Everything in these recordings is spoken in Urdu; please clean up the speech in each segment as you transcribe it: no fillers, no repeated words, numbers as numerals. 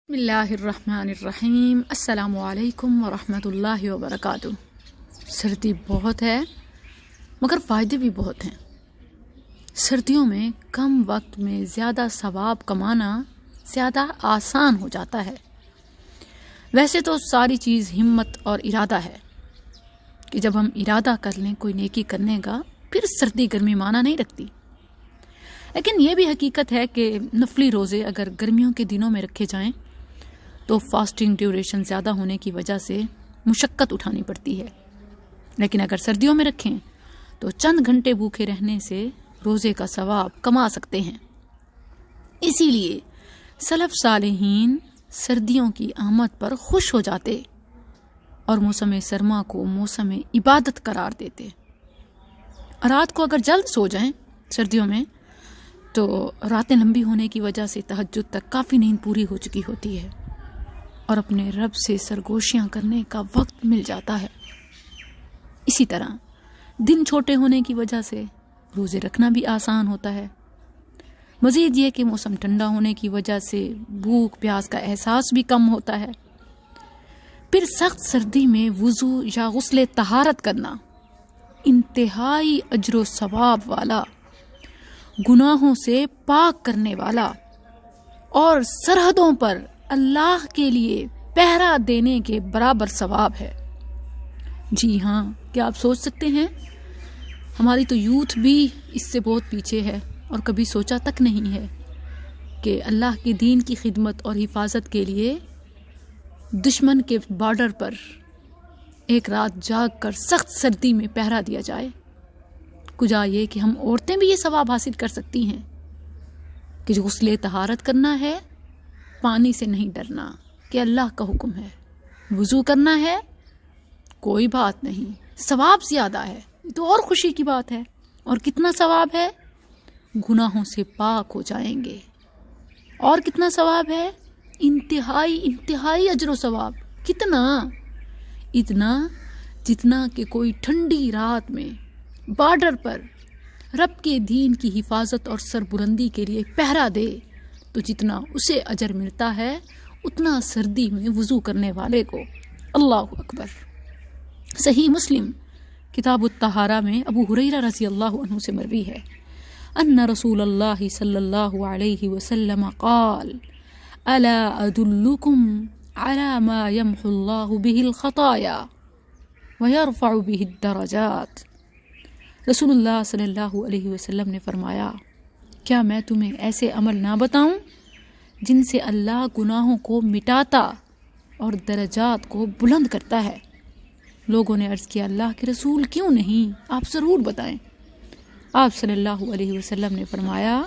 بسم اللہ الرحمن الرحیم۔ السلام علیکم ورحمۃ اللہ وبرکاتہ۔ سردی بہت ہے مگر فائدے بھی بہت ہیں۔ سردیوں میں کم وقت میں زیادہ ثواب کمانا زیادہ آسان ہو جاتا ہے۔ ویسے تو ساری چیز ہمت اور ارادہ ہے کہ جب ہم ارادہ کر لیں کوئی نیکی کرنے کا پھر سردی گرمی معنی نہیں رکھتی، لیکن یہ بھی حقیقت ہے کہ نفلی روزے اگر گرمیوں کے دنوں میں رکھے جائیں تو فاسٹنگ ڈیوریشن زیادہ ہونے کی وجہ سے مشقت اٹھانی پڑتی ہے، لیکن اگر سردیوں میں رکھیں تو چند گھنٹے بھوکے رہنے سے روزے کا ثواب کما سکتے ہیں۔ اسی لیے سلف صالحین سردیوں کی آمد پر خوش ہو جاتے اور موسم سرما کو موسم عبادت قرار دیتے۔ رات کو اگر جلد سو جائیں سردیوں میں تو راتیں لمبی ہونے کی وجہ سے تہجد تک کافی نیند پوری ہو چکی ہوتی ہے اور اپنے رب سے سرگوشیاں کرنے کا وقت مل جاتا ہے۔ اسی طرح دن چھوٹے ہونے کی وجہ سے روزے رکھنا بھی آسان ہوتا ہے۔ مزید یہ کہ موسم ٹھنڈا ہونے کی وجہ سے بھوک پیاس کا احساس بھی کم ہوتا ہے۔ پھر سخت سردی میں وضو یا غسل طہارت کرنا انتہائی اجر و ثواب والا، گناہوں سے پاک کرنے والا اور سرحدوں پر اللہ کے لیے پہرا دینے کے برابر ثواب ہے۔ جی ہاں، کیا آپ سوچ سکتے ہیں ہماری تو یوتھ بھی اس سے بہت پیچھے ہے اور کبھی سوچا تک نہیں ہے کہ اللہ کے دین کی خدمت اور حفاظت کے لیے دشمن کے بارڈر پر ایک رات جاگ کر سخت سردی میں پہرا دیا جائے۔ کجا یہ کہ ہم عورتیں بھی یہ ثواب حاصل کر سکتی ہیں کہ جو غسل طہارت کرنا ہے پانی سے نہیں ڈرنا کہ اللہ کا حکم ہے، وضو کرنا ہے کوئی بات نہیں، ثواب زیادہ ہے تو اور خوشی کی بات ہے۔ اور کتنا ثواب ہے؟ گناہوں سے پاک ہو جائیں گے۔ اور کتنا ثواب ہے؟ انتہائی اجر و ثواب۔ کتنا؟ اتنا جتنا کہ کوئی ٹھنڈی رات میں بارڈر پر رب کے دین کی حفاظت اور سربلندی کے لیے پہرا دے تو جتنا اسے اجر ملتا ہے اتنا سردی میں وضو کرنے والے کو۔ اللہ اکبر۔ صحیح مسلم کتاب الطہارہ میں ابو ہریرہ رضی اللہ عنہ سے مروی ہے ان رسول اللہ صلی اللہ علیہ وسلم قال الا ادلکم على ما يمحو اللہ به الخطایا ويرفع به الدرجات۔ رسول اللہ صلی اللہ علیہ وسلم نے فرمایا، کیا میں تمہیں ایسے عمل نہ بتاؤں جن سے اللہ گناہوں کو مٹاتا اور درجات کو بلند کرتا ہے؟ لوگوں نے عرض کیا، اللہ کے رسول کیوں نہیں، آپ ضرور بتائیں۔ آپ صلی اللہ علیہ وسلم نے فرمایا،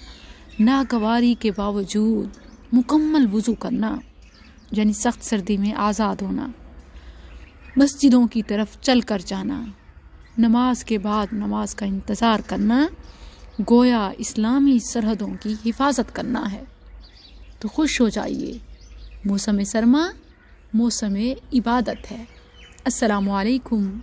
ناگواری کے باوجود مکمل وضو کرنا، یعنی سخت سردی میں آزاد ہونا، مسجدوں کی طرف چل کر جانا، نماز کے بعد نماز کا انتظار کرنا، گویا اسلامی سرحدوں کی حفاظت کرنا ہے۔ تو خوش ہو جائیے، موسم سرما موسم عبادت ہے۔ السلام علیکم۔